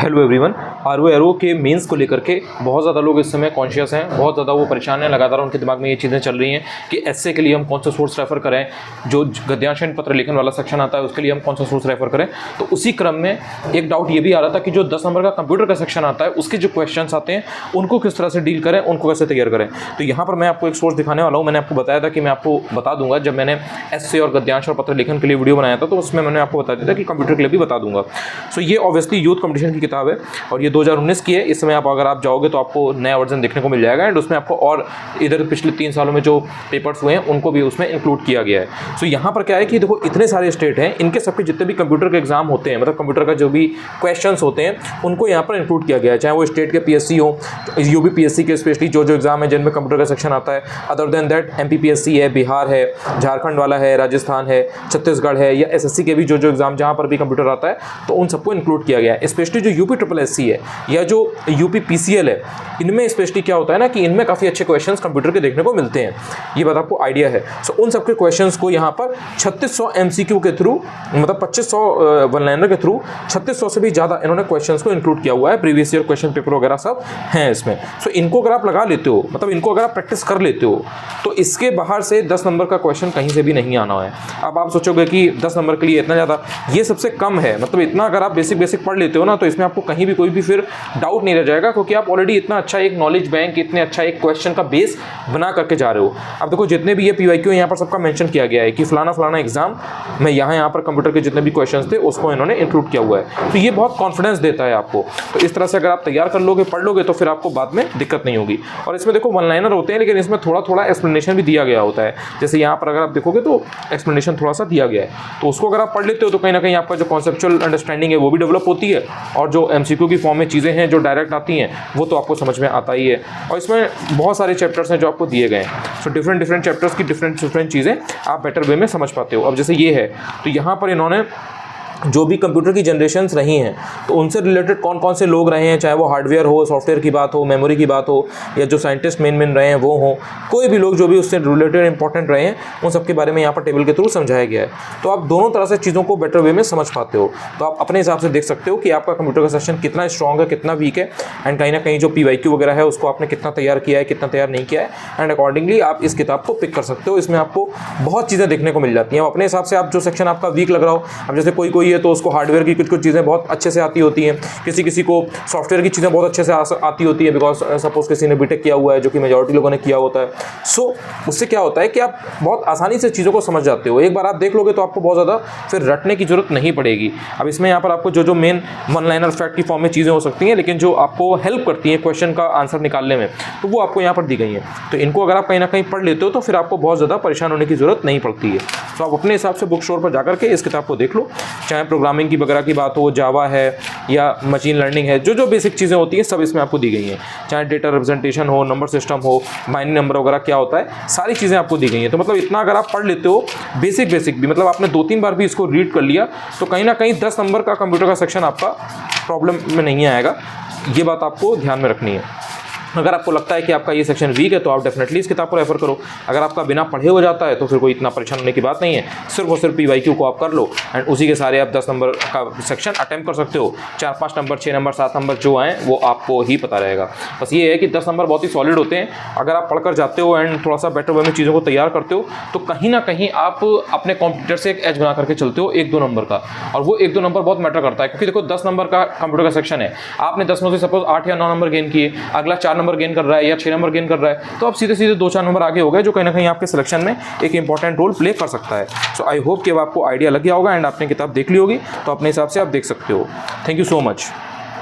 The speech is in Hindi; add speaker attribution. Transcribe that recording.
Speaker 1: Hello everyone. आरओ एरो के मेंस को लेकर के बहुत ज़्यादा लोग इस समय कॉन्शियस हैं, बहुत ज़्यादा वो परेशान हैं। लगातार उनके दिमाग में ये चीज़ें चल रही हैं कि एसए के लिए हम कौन सा सोर्स रेफर करें, जो गद्यांश पत्र लेखन वाला सेक्शन आता है उसके लिए हम कौन सा सोर्स रेफर करें। तो उसी क्रम में एक डाउट ये भी आ रहा था कि जो 10 नंबर का कंप्यूटर का सेक्शन आता है उसके जो क्वेश्चन आते हैं उनको किस तरह से डील करें, उनको कैसे तैयार करें। तो यहाँ पर मैं आपको एक सोर्स दिखाने वाला हूँ। मैंने आपको बताया था कि मैं आपको बता दूंगा, जब मैंने एसए और गद्यांश और पत्र लेखन के लिए वीडियो बनाया था तो उसमें मैंने आपको बता दिया था कि कंप्यूटर के लिए भी बता दूंगा। सो ये ऑब्वियसली यूथ कंपटीशन की किताब है और ये 2019 की है। इस समय अगर आप जाओगे तो आपको नया वर्जन देखने को मिल जाएगा एंड उसमें आपको और इधर पिछले 3 सालों में जो पेपर्स हुए हैं उनको भी उसमें इंक्लूड किया गया है। सो यहाँ पर क्या है कि देखो इतने सारे स्टेट हैं, इनके सबके जितने भी कंप्यूटर के एग्जाम होते हैं, मतलब कंप्यूटर का जो भी क्वेश्चंस होते हैं उनको यहाँ पर इंक्लूड किया गया है, चाहे वो स्टेट के पीएससी हो, यूपी पीएससी के स्पेशली जो एग्जाम है जिनमें कंप्यूटर का सेक्शन आता है। अदर देन दैट एमपीपीएससी है, बिहार है, झारखंड वाला है, राजस्थान है, छत्तीसगढ़ है, या एसएससी के भी जो एग्जाम जहाँ पर भी कंप्यूटर आता है तो उन सबको इंक्लूड किया गया है। स्पेशली जो यूपी ट्रिपल एससी है या जो यूपी पीसीएल है, इनमें स्पेशली क्या होता है ना कि इनमें काफ़ी अच्छे क्वेश्चंस कंप्यूटर के देखने को मिलते हैं, ये बात आपको आइडिया है। सो उन सबके क्वेश्चंस को यहाँ पर 3600 एमसीक्यू के थ्रू, मतलब 2500 वन लाइनर के थ्रू 3600 से भी ज़्यादा इन्होंने क्वेश्चंस को इंक्लूड किया हुआ है। प्रीवियस ईयर क्वेश्चन पेपर वगैरह सब हैं इसमें। सो इनको अगर आप लगा लेते हो, मतलब इनको अगर आप प्रैक्टिस कर लेते हो तो इसके बाहर से 10 नंबर का क्वेश्चन कहीं से भी नहीं आना है। अब आप सोचोगे कि 10 नंबर के लिए इतना ज़्यादा, ये सबसे कम है। मतलब इतना अगर आप बेसिक पढ़ लेते हो ना तो इसमें आपको कहीं भी कोई भी फिर डाउट नहीं रह जाएगा, क्योंकि आप ऑलरेडी इतना अच्छा एक नॉलेज बैंक, इतने अच्छा एक क्वेश्चन का बेस बना करके जा रहे हो। अब देखो जितने भी ये पीवाईक्यू यहाँ पर सबका मेंशन किया गया है कि फलाना एग्जाम में यहाँ पर कंप्यूटर के जितने भी क्वेश्चंस थे उसको इन्होंने इंक्लूड किया हुआ है। तो ये बहुत कॉन्फिडेंस देता है आपको। तो इस तरह से अगर आप तैयार कर लोगे, पढ़ लोगे तो फिर आपको बाद में दिक्कत नहीं होगी। और इसमें देखो वन लाइनर होते हैं लेकिन इसमें थोड़ा एक्सप्लेनेशन भी दिया गया होता है। जैसे यहाँ पर अगर आप देखोगे तो एक्सप्लेनेशन थोड़ा सा दिया गया है, तो उसको अगर आप पढ़ लेते हो तो कहीं ना कहीं आपका जो कॉन्सेप्चुअल अंडरस्टैंडिंग है वो भी डेवलप होती है, और जो एमसीक्यू की फॉर्म में चीज़ें हैं जो डायरेक्ट आती हैं वो तो आपको समझ में आता ही है। और इसमें बहुत सारे चैप्टर्स हैं जो आपको दिए गए हैं। सो डिफरेंट चैप्टर्स की डिफरेंट चीज़ें आप बेटर वे में समझ पाते हो। अब जैसे ये है तो यहाँ पर इन्होंने जो भी कंप्यूटर की जनरेशन्स रही हैं तो उनसे रिलेटेड कौन कौन से लोग रहे हैं, चाहे वो हार्डवेयर हो, सॉफ्टवेयर की बात हो, मेमोरी की बात हो, या जो साइंटिस्ट मेन रहे हैं वो हो, कोई भी लोग जो भी उससे रिलेटेड इंपॉर्टेंट रहे हैं उन सब के बारे में यहाँ पर टेबल के थ्रू समझाया गया है। तो आप दोनों तरह से चीज़ों को बेटर वे में समझ पाते हो। तो आप अपने हिसाब से देख सकते हो कि आपका कंप्यूटर का सेक्शन कितना स्ट्रॉन्ग है, कितना वीक है, एंड कहीं ना कहीं जो पीवाईक्यू वगैरह है उसको आपने कितना तैयार किया है, कितना तैयार नहीं किया है, एंड अकॉर्डिंगली आप इस किताब को पिक कर सकते हो। इसमें आपको बहुत चीज़ें देखने को मिल जाती हैं। अपने हिसाब से आप जो सेक्शन आपका वीक लग रहा हो, अब जैसे कोई है तो उसको हार्डवेयर कुछ चीज़ें बहुत अच्छे से आती होती हैं, किसी को सॉफ्टवेयर की चीज़ें बहुत अच्छे से आती होती है, बिकॉज सपोज किसी ने बीटेक किया हुआ है, जो कि मेजॉरिटी लोगों ने किया होता है। सो उससे क्या होता है कि आप बहुत आसानी से चीज़ों को समझ जाते हो। एक बार आप देख लोगे तो आपको बहुत ज़्यादा फिर रटने की जरूरत नहीं पड़ेगी। अब इसमें यहाँ पर आपको जो मेन वन लाइनर फैक्ट की फॉर्म में चीज़ें हो सकती हैं, लेकिन जो आपको हेल्प करती हैं क्वेश्चन का आंसर निकालने में, तो वो आपको यहाँ पर दी गई हैं। तो इनको अगर आप कहीं ना कहीं पढ़ लेते हो तो फिर आपको बहुत ज़्यादा परेशान होने की जरूरत नहीं पड़ती है। तो आप अपने हिसाब से बुक स्टोर पर जाकर के इस किताब को देख लो, चाहे प्रोग्रामिंग की वगैरह की बात हो, जावा है या मशीन लर्निंग है, जो बेसिक चीज़ें होती हैं सब इसमें आपको दी गई हैं। चाहे डेटा रिप्रेजेंटेशन हो, नंबर सिस्टम हो, बाइनरी नंबर वगैरह क्या होता है, सारी चीज़ें आपको दी गई हैं। तो मतलब इतना अगर आप पढ़ लेते हो बेसिक भी, मतलब आपने 2-3 बार भी इसको रीड कर लिया तो कहीं ना कहीं 10 नंबर का कंप्यूटर का सेक्शन आपका प्रॉब्लम में नहीं आएगा। ये बात आपको ध्यान में रखनी है। अगर आपको लगता है कि आपका ये सेक्शन वीक है तो आप डेफिनेटली इस किताब को रेफर करो। अगर आपका बिना पढ़े हो जाता है तो फिर कोई इतना परेशान होने की बात नहीं है। सिर्फ और सिर्फ पीवाईक्यू को आप कर लो एंड उसी के सारे आप 10 नंबर का सेक्शन अटेम्प्ट कर सकते हो। 4-5 नंबर, 6 नंबर, 7 नंबर जो आए वो आपको ही पता रहेगा। बस ये है कि 10 नंबर बहुत ही सॉलिड होते हैं। अगर आप पढ़कर जाते हो एंड थोड़ा सा बेटर वे में चीज़ों को तैयार करते हो तो कहीं ना कहीं आप अपने कॉम्पिटिटर से एक एज बना करके चलते हो 1-2 नंबर का। और वो 1-2 नंबर बहुत मैटर करता है, क्योंकि देखो 10 नंबर का कंप्यूटर का सेक्शन है, आपने 10 में से सपोज 8 या 9 नंबर गेन किए, अगला 4 नंबर गेन कर रहा है या 6 नंबर गेन कर रहा है, तो आप सीधे 2-4 नंबर आगे हो गए, जो कहीं ना कहीं आपके सिलेक्शन में एक इंपॉर्टेंट रोल प्ले कर सकता है। सो आई होप कि अब आपको आइडिया लग गया होगा एंड आपने किताब देख ली होगी, तो अपने हिसाब से आप देख सकते हो। Thank you so much.